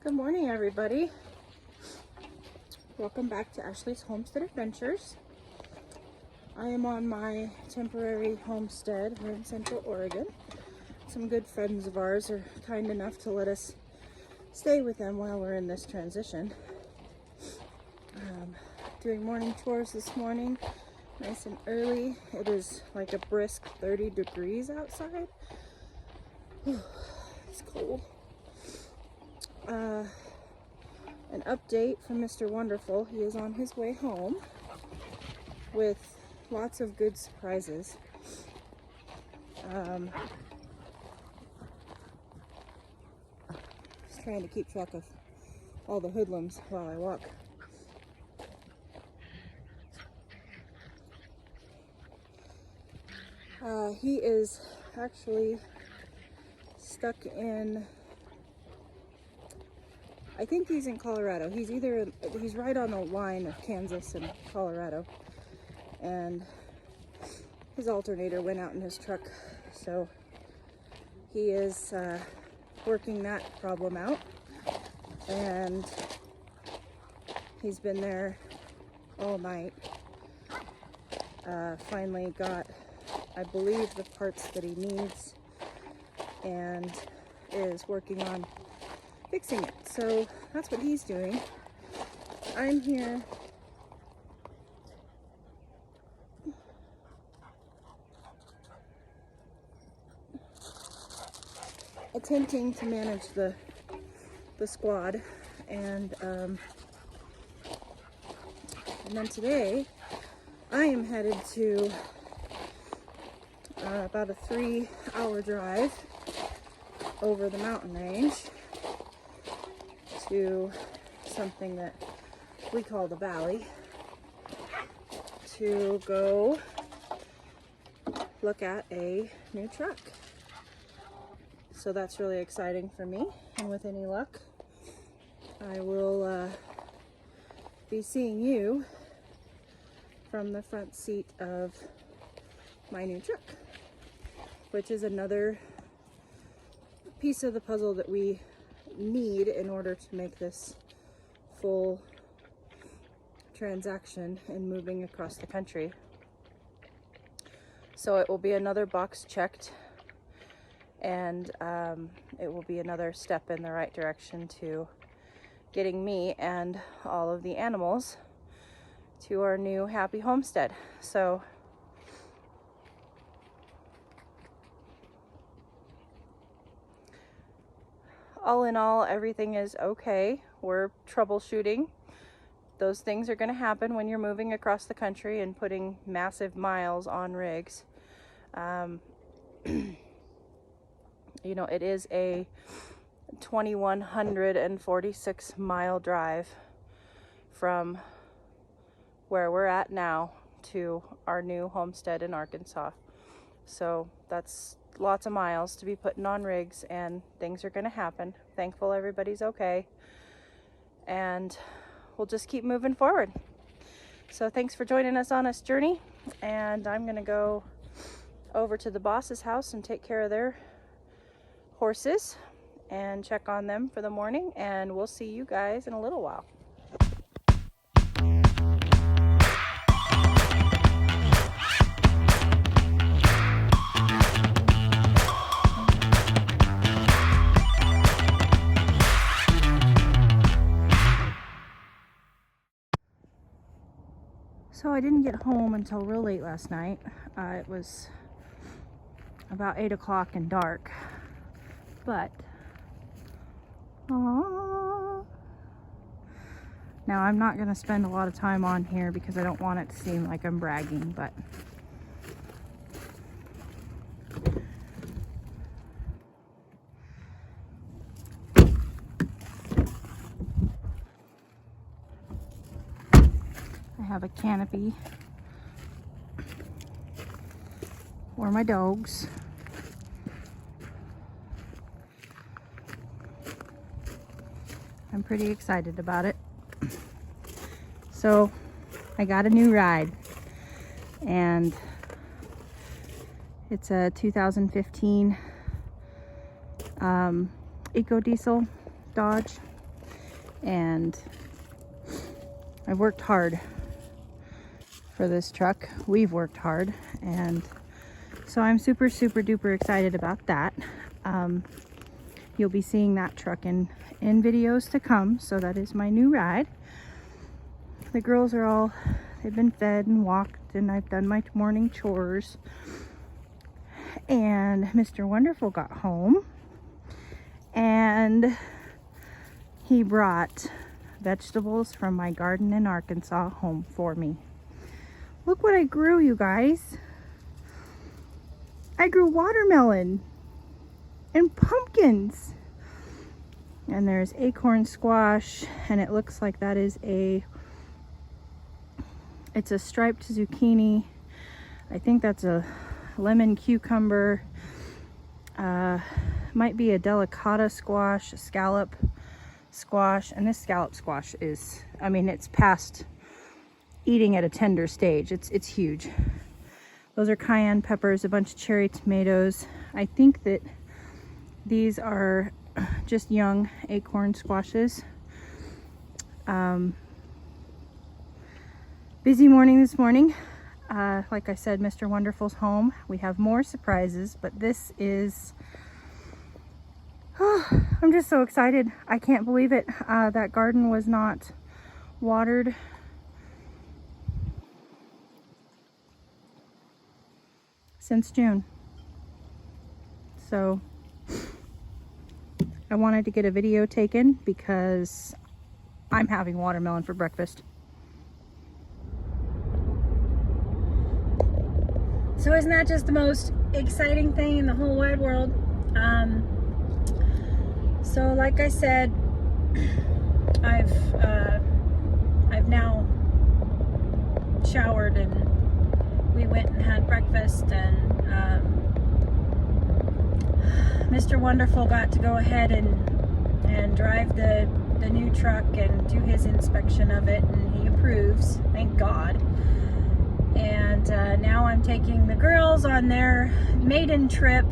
Good morning, everybody. Welcome back to Ashley's Homestead Adventures. I am on my temporary homestead here in Central Oregon. Some good friends of ours are kind enough to let us stay with them while we're in this transition. Doing morning chores this morning, nice and early. It is like a brisk 30 degrees outside. It's cold. An update from Mr. Wonderful. He is on his way home with lots of good surprises. Just trying to keep track of all the hoodlums while I walk. He is actually stuck in, I think he's in Colorado. He's right on the line of Kansas and Colorado. And his alternator went out in his truck. So he is working that problem out. And he's been there all night. Finally got, I believe, the parts that he needs and is working on fixing it. So that's what he's doing. I'm here attempting to manage the squad, and then today I am headed to about a 3-hour drive over the mountain range to something that we call the valley to go look at a new truck. So that's really exciting for me, and with any luck I will be seeing you from the front seat of my new truck, which is another piece of the puzzle that we need in order to make this full transaction in moving across the country. So it will be another box checked, and it will be another step in the right direction to getting me and all of the animals to our new happy homestead. So all in all, everything is okay. We're troubleshooting. Those things are going to happen when you're moving across the country and putting massive miles on rigs. You know, it is a 2,146 mile drive from where we're at now to our new homestead in Arkansas. So that's lots of miles to be putting on rigs, and things are going to happen. Thankful everybody's okay, and we'll just keep moving forward. So thanks for joining us on this journey, and I'm going to go over to the boss's house and take care of their horses and check on them for the morning, and we'll see you guys in a little while. So I didn't get home until real late last night. It was about 8 o'clock and dark, but now I'm not going to spend a lot of time on here because I don't want it to seem like I'm bragging, but I have a canopy for my dogs. I'm pretty excited about it. So I got a new ride, and it's a 2015 EcoDiesel Dodge. and I've worked hard for this truck. We've worked hard, and so I'm super duper excited about that. You'll be seeing that truck in videos to come. So that is my new ride. The girls are all, they've been fed and walked, and I've done my morning chores, and Mr. Wonderful got home and he brought vegetables from my garden in Arkansas home for me. Look what I grew, you guys. I grew watermelon and pumpkins, and there's acorn squash, and it looks like that is it's a striped zucchini. I think that's a lemon cucumber. Might be a delicata squash, a scallop squash, and this scallop squash is, I mean, it's past eating at a tender stage. It's huge. Those are cayenne peppers, a bunch of cherry tomatoes. I think that these are just young acorn squashes. Busy morning this morning. Like I said, Mr. Wonderful's home. We have more surprises, but this is, I'm just so excited. I can't believe it. That garden was not watered since June. So I wanted to get a video taken because I'm having watermelon for breakfast. So isn't that just the most exciting thing in the whole wide world? So like I said, I've now showered, and we went and had breakfast, and Mr. Wonderful got to go ahead and drive the new truck and do his inspection of it, and he approves, thank God. And now I'm taking the girls on their maiden trip.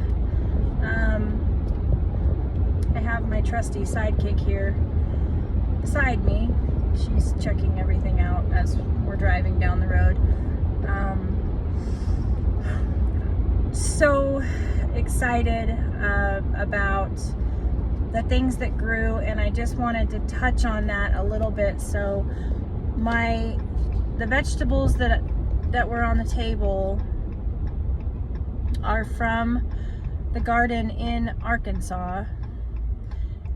I have my trusty sidekick here beside me. She's checking everything out as we're driving down the road. So excited about the things that grew, and I just wanted to touch on that a little bit. So the vegetables that were on the table are from the garden in Arkansas,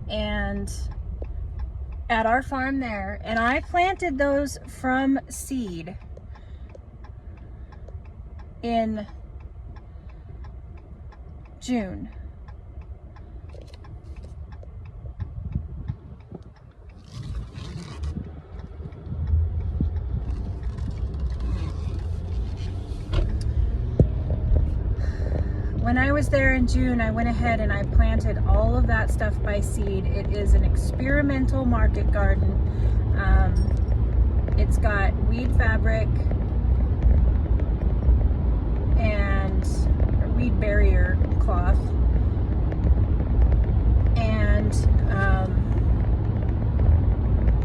and at our farm there, and I planted those from seed in June. When I was there in June, I went ahead and I planted all of that stuff by seed. It is an experimental market garden. It's got weed fabric and weed barrier cloth, and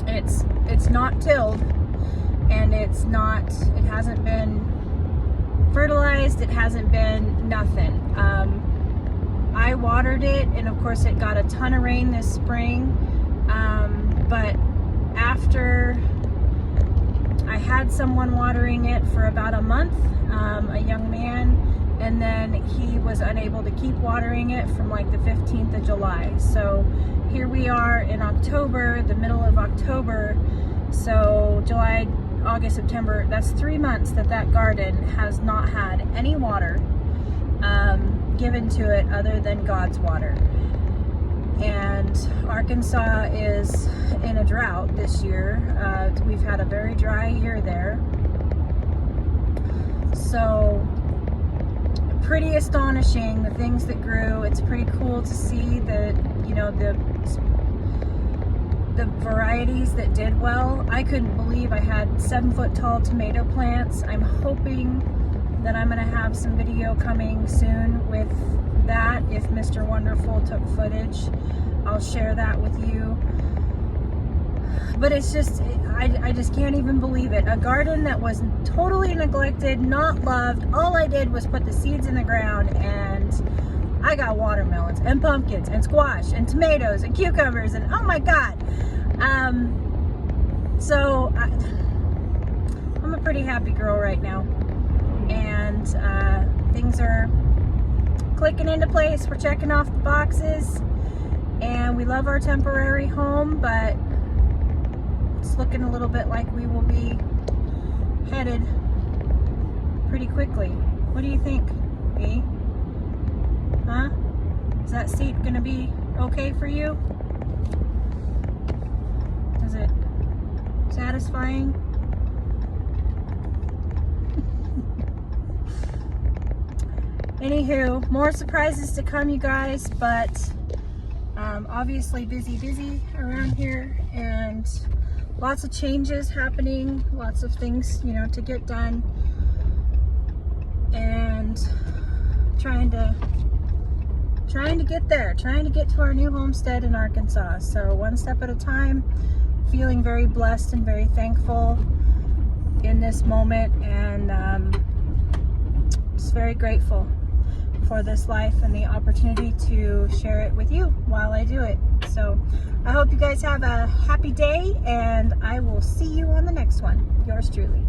it's not tilled, and it hasn't been fertilized, it hasn't been nothing. I watered it, and of course it got a ton of rain this spring, but after I had someone watering it for about a month, a young man, and then he was unable to keep watering it from like the 15th of July. So here we are in October, the middle of October. So July, August, September, that's 3 months that garden has not had any water given to it other than God's water. And Arkansas is in a drought this year. We've had a very dry year there. So pretty astonishing, the things that grew. It's pretty cool to see the varieties that did well. I couldn't believe I had 7-foot tall tomato plants. I'm hoping that I'm going to have some video coming soon with that. If Mr. Wonderful took footage, I'll share that with you. But it's just, I just can't even believe it. A garden that was totally neglected, not loved. All I did was put the seeds in the ground, and I got watermelons and pumpkins and squash and tomatoes and cucumbers and oh my God. So I'm a pretty happy girl right now, and things are clicking into place. We're checking off the boxes, and we love our temporary home, but it's looking a little bit like we will be headed pretty quickly. What do you think, B? Huh? Is that seat gonna be okay for you? Is it satisfying? Anywho, more surprises to come, you guys, but obviously busy around here, and lots of changes happening, lots of things, you know, to get done, and trying to get there, trying to get to our new homestead in Arkansas. So one step at a time, feeling very blessed and very thankful in this moment, and just very grateful for this life and the opportunity to share it with you while I do it. So I hope you guys have a happy day, and I will see you on the next one. Yours truly.